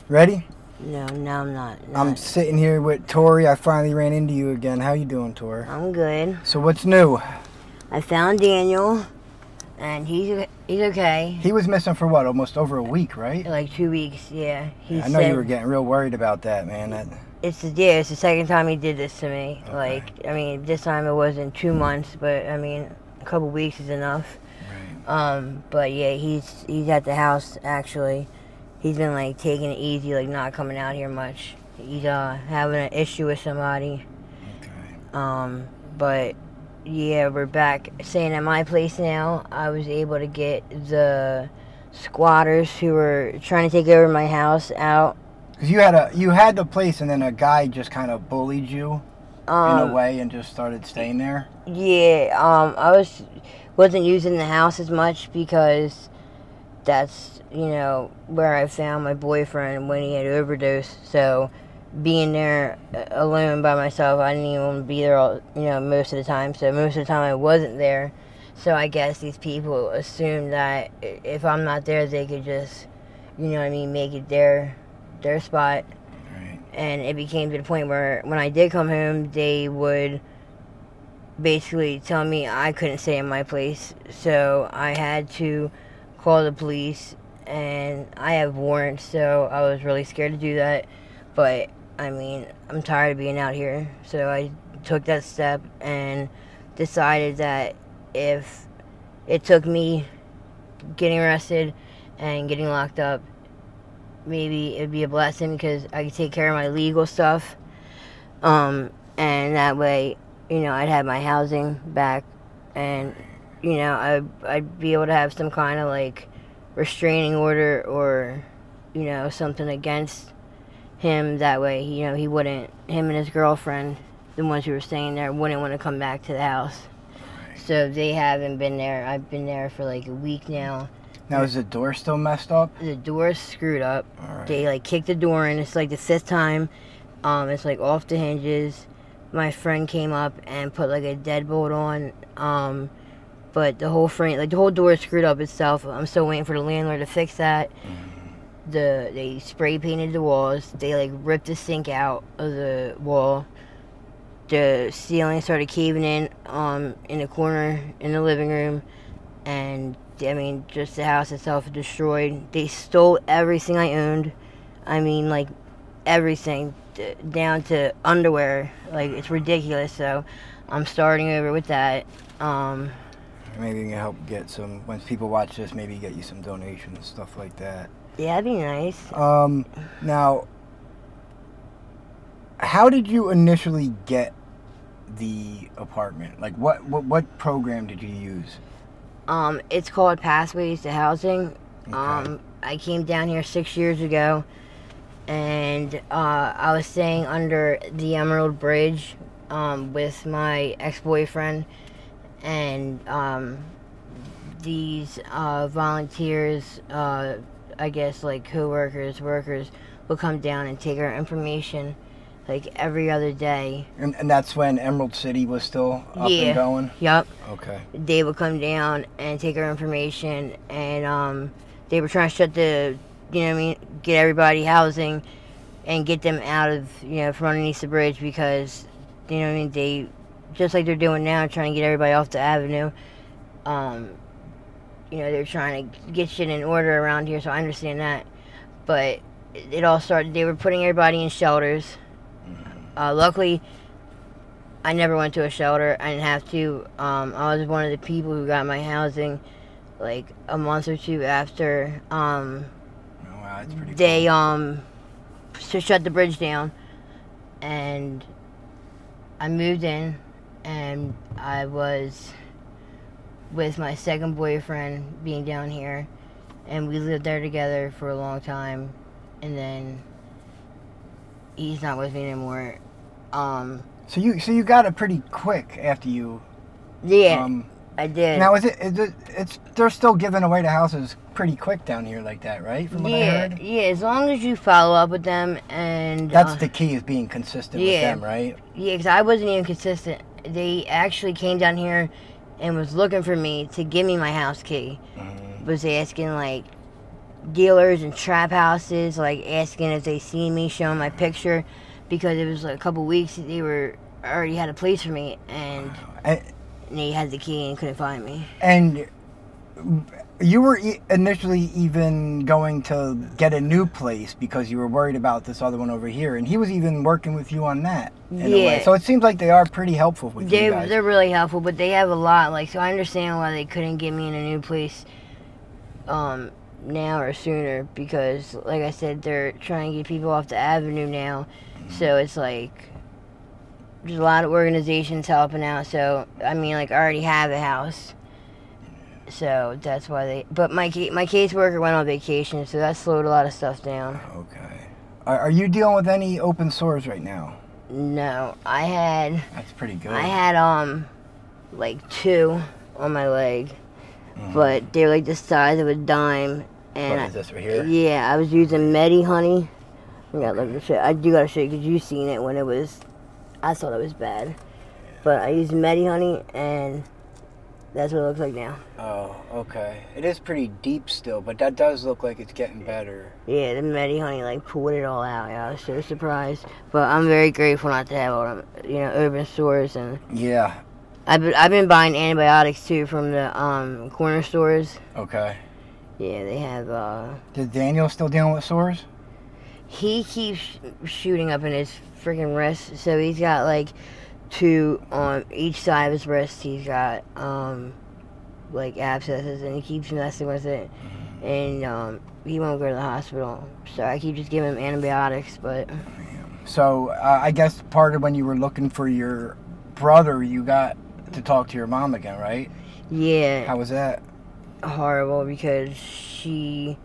Ready? No, I'm not. I'm sitting here with Torrie. I finally ran into you again. How you doing, Torrie? I'm good. So what's new? I found Daniel, and he's okay. He was missing for what? Almost over a week, right? Like 2 weeks, yeah. I know you were getting real worried about that, man. It's the second time he did this to me. Okay. Like, I mean, this time it wasn't 2 months, but I mean, a couple weeks is enough. Right. But yeah, he's at the house actually. He's been like taking it easy, like not coming out here much. He's having an issue with somebody. Okay. But yeah, we're back staying at my place now. I was able to get the squatters who were trying to take over my house out. Because you had the place, and then a guy just kind of bullied you in a way and just started staying there. Yeah, I wasn't using the house as much because that's, you know, where I found my boyfriend when he had overdosed. So being there alone by myself, I didn't even want to be there all, you know, most of the time. So most of the time I wasn't there. So I guess these people assume that if I'm not there, they could just, you know what I mean, make it their spot. Right. And it became to the point where when I did come home, they would basically tell me I couldn't stay in my place. So I had to call the police, and I have warrants, so I was really scared to do that. But I mean, I'm tired of being out here, so I took that step and decided that if it took me getting arrested and getting locked up, maybe it'd be a blessing because I could take care of my legal stuff, and that way, you know, I'd have my housing back, and you know, I'd be able to have some kind of like restraining order or, you know, something against him. That way, you know, him and his girlfriend, the ones who were staying there, wouldn't want to come back to the house. Right. So they haven't been there. I've been there for like a week now. Now, is the door still messed up? The door's screwed up. All right. They like kicked the door in. It's like the 5th time. It's like off the hinges. My friend came up and put like a deadbolt on. But the whole frame, like the whole door is screwed up itself. I'm still waiting for the landlord to fix that. They spray painted the walls. They like ripped the sink out of the wall. The ceiling started caving in the corner in the living room, and I mean, just the house itself destroyed. They stole everything I owned. I mean, like everything down to underwear. Like, it's ridiculous. So I'm starting over with that. Maybe you can help get some, once people watch this, maybe get you some donations and stuff like that. Yeah, that'd be nice. Now, how did you initially get the apartment? Like, what program did you use? It's called Pathways to Housing. Okay. I came down here 6 years ago, and I was staying under the Emerald Bridge with my ex-boyfriend, and these volunteers, I guess like co-workers, workers, will come down and take our information like every other day. And that's when Emerald City was still up and going? Yep. Okay. They would come down and take our information, and they were trying to shut the, you know what I mean, get everybody housing and get them out of, you know, from underneath the bridge, because, you know what I mean, they, just like they're doing now, trying to get everybody off the avenue. You know, they're trying to get shit in order around here, so I understand that. But it all started, they were putting everybody in shelters. Luckily, I never went to a shelter. I didn't have to. I was one of the people who got my housing like a month or two after Oh, wow, that's pretty they cool. to shut the bridge down. And I moved in, and I was with my second boyfriend being down here, and we lived there together for a long time, and then he's not with me anymore. So you got it pretty quick after you. Yeah, I did. Now they're still giving away the houses pretty quick down here like that, right? From what I heard. Yeah, as long as you follow up with them, and that's the key, is being consistent with them, right? Yeah, because I wasn't even consistent. They actually came down here and was looking for me to give me my house key. Was asking like dealers and trap houses, like asking if they seen me, showing my picture, because it was like a couple weeks they were already had a place for me, and they had the key and couldn't find me. And you were initially even going to get a new place because you were worried about this other one over here, and he was even working with you on that in a way. So it seems like they are pretty helpful with you guys. They're really helpful, but they have a lot. Like, so I understand why they couldn't get me in a new place now or sooner, because, like I said, they're trying to get people off the avenue now. So it's like there's a lot of organizations helping out. So I mean, like, I already have a house. So that's why they... But my caseworker went on vacation, so that slowed a lot of stuff down. Okay. Are you dealing with any open sores right now? No. I had... That's pretty good. I had, like, 2 on my leg. But they were, like, the size of a dime. And what is this right here? Yeah, I was using Medi Honey. I do gotta show you, because you seen it when it was... I thought it was bad. But I used Medi Honey, and... that's what it looks like now. Oh, okay. It is pretty deep still, but that does look like it's getting better. Yeah, the Medi Honey, like, pulled it all out. Yeah, I was so surprised. But I'm very grateful not to have all them, urban stores. And yeah. I've been buying antibiotics, too, from the corner stores. Okay. Yeah, they have, Is Daniel still dealing with sores? He keeps shooting up in his freaking wrist, so he's got, like... 2 on each side of his wrist. He's got like abscesses, and he keeps messing with it, and he won't go to the hospital, so I keep just giving him antibiotics. But so I guess part of when you were looking for your brother, you got to talk to your mom again, right? Yeah. How was that? Horrible, because she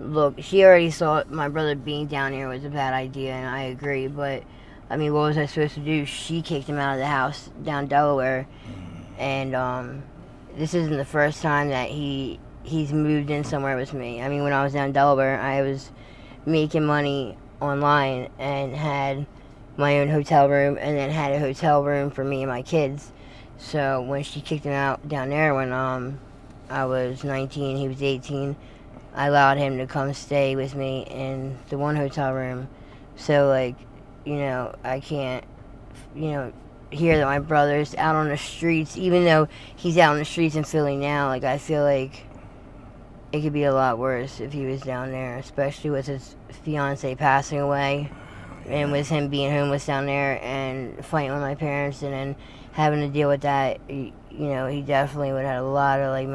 already saw my brother being down here was a bad idea, and I agree, but I mean, what was I supposed to do? She kicked him out of the house down Delaware, and this isn't the first time that he's moved in somewhere with me. I mean, when I was down Delaware, I was making money online and had my own hotel room, and then had a hotel room for me and my kids. So when she kicked him out down there when I was 19, he was 18, I allowed him to come stay with me in the one hotel room. So, like, I can't, hear that my brother's out on the streets, even though he's out on the streets in Philly now. Like, I feel like it could be a lot worse if he was down there, especially with his fiance passing away, and with him being homeless down there and fighting with my parents, and then having to deal with that. He definitely would have had a lot of, like,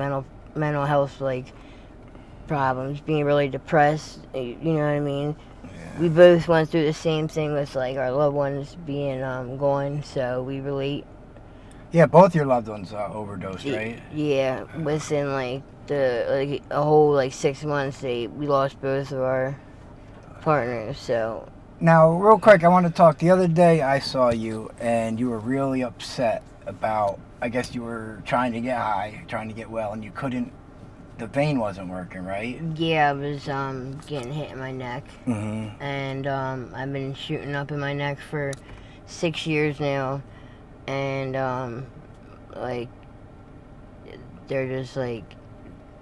mental health, like, problems, being really depressed, you know what I mean? We both went through the same thing with, like, our loved ones being gone, so we relate. Yeah, both your loved ones overdosed, right? Yeah, within, like, a whole, like, 6 months, we lost both of our partners, so. Now, real quick, I want to talk. The other day I saw you, and you were really upset about, I guess you were trying to get high, trying to get well, and you couldn't. The vein wasn't working, right? Yeah, I was getting hit in my neck. Mm-hmm. And I've been shooting up in my neck for 6 years now. And, like, they're just, like,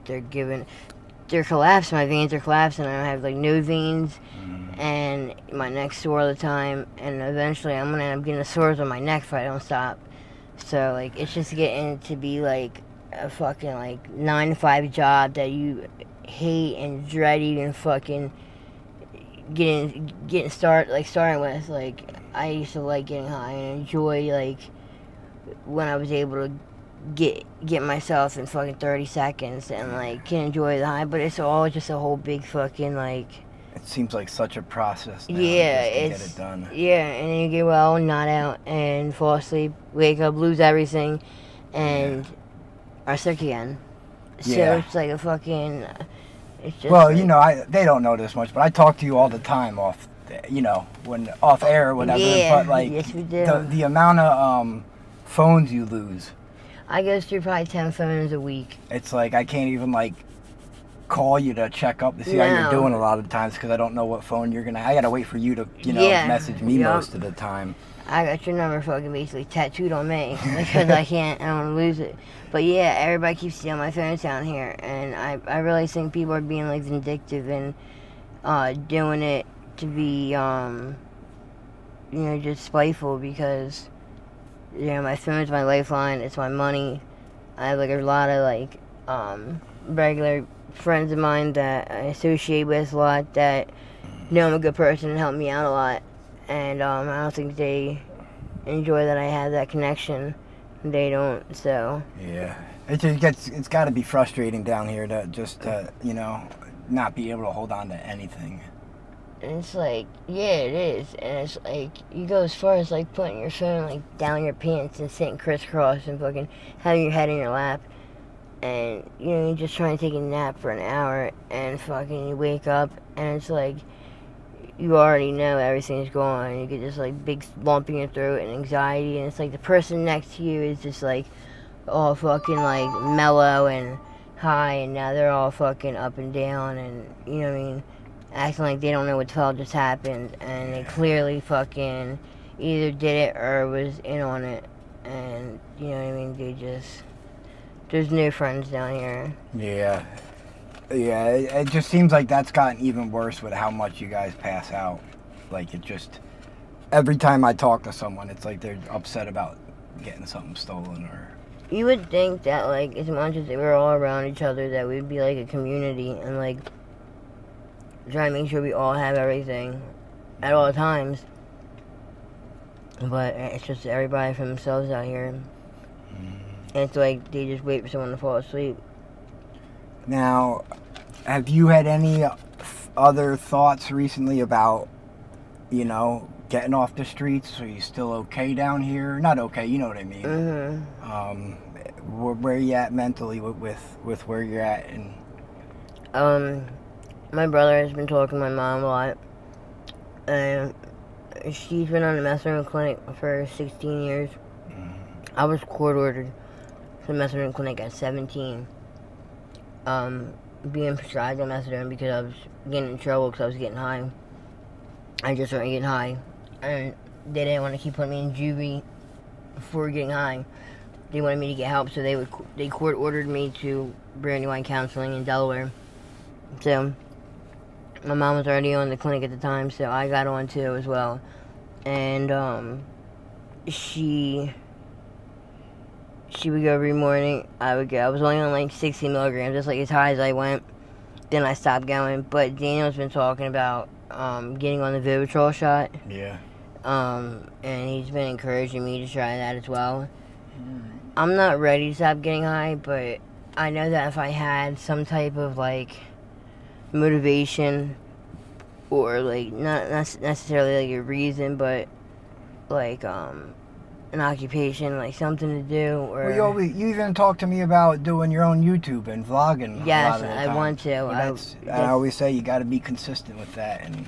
they're collapsing. My veins are collapsing. I have, like, no veins. Mm-hmm. And my neck's sore all the time. And eventually I'm going to end up getting sores on my neck if I don't stop. So, like, it's just getting to be, like, a fucking, like, 9-to-5 job that you hate and dread even fucking starting with. Like, I used to like getting high and enjoy, like, when I was able to get myself in fucking 30 seconds and, like, can enjoy the high, but it's all just a whole big fucking, like... It seems like such a process now, yeah, just to get it done. Yeah, and then you get well, nod out, and fall asleep, wake up, lose everything, and... are sick again. So it's like a fucking... It's just well, like, they don't know this much, but I talk to you all the time off air or whatever. Yeah, but, like, yes we do. The amount of phones you lose. I go through probably 10 phones a week. It's like I can't even, like, call you to check up to see how you're doing a lot of times because I don't know what phone you're gonna. I gotta wait for you to, message me most of the time. I got your number fucking basically tattooed on me because I don't want to lose it. But yeah, everybody keeps stealing my phones down here, and I really think people are being like vindictive and doing it to be just spiteful because my phone's my lifeline. It's my money. I have like a lot of like regular friends of mine that I associate with a lot that know I'm a good person and help me out a lot. And I don't think they enjoy that I have that connection. They don't, so. Yeah. It's got to be frustrating down here to just, not be able to hold on to anything. And it's like, yeah, it is. And it's like, you go as far as like putting your phone like down your pants and sitting crisscross and fucking having your head in your lap. And, you're just trying to take a nap for an hour and fucking you wake up and it's like, you already know everything's going. You get this like big lump in your throat and anxiety, and it's like the person next to you is just like all fucking like mellow and high, and now they're all fucking up and down, and acting like they don't know what the hell just happened, and they clearly fucking either did it or was in on it, and there's no friends down here. Yeah, it just seems like that's gotten even worse with how much you guys pass out. Like, every time I talk to someone, it's like they're upset about getting something stolen or... You would think that, like, as much as they were all around each other, that we'd be, like, a community and, like, try to make sure we all have everything at all times. But it's just everybody for themselves out here. And it's like they just wait for someone to fall asleep. Now, have you had any other thoughts recently about, getting off the streets? Are you still okay down here? Not okay, you know what I mean. Mm-hmm. Where are you at mentally with where you're at? And my brother has been talking to my mom a lot, and she's been on the methadone clinic for 16 years. Mm-hmm. I was court ordered to the methadone clinic at 17. Being prescribed on methadone because I was getting in trouble because I was getting high. I just started getting high. And they didn't want to keep putting me in juvie for getting high. They wanted me to get help, so they court ordered me to Brandywine Counseling in Delaware. So, my mom was already on the clinic at the time, so I got on too as well. And, she would go every morning. I would go. I was only on like 60 milligrams, just like as high as I went. Then I stopped going. But Daniel's been talking about getting on the Vivitrol shot. Yeah. And he's been encouraging me to try that as well. I'm not ready to stop getting high, but I know that if I had some type of like motivation or like not necessarily like a reason, but like an occupation, like something to do, or... Well, you even talked to me about doing your own YouTube and vlogging. Yes, I want to. I always say you got to be consistent with that, and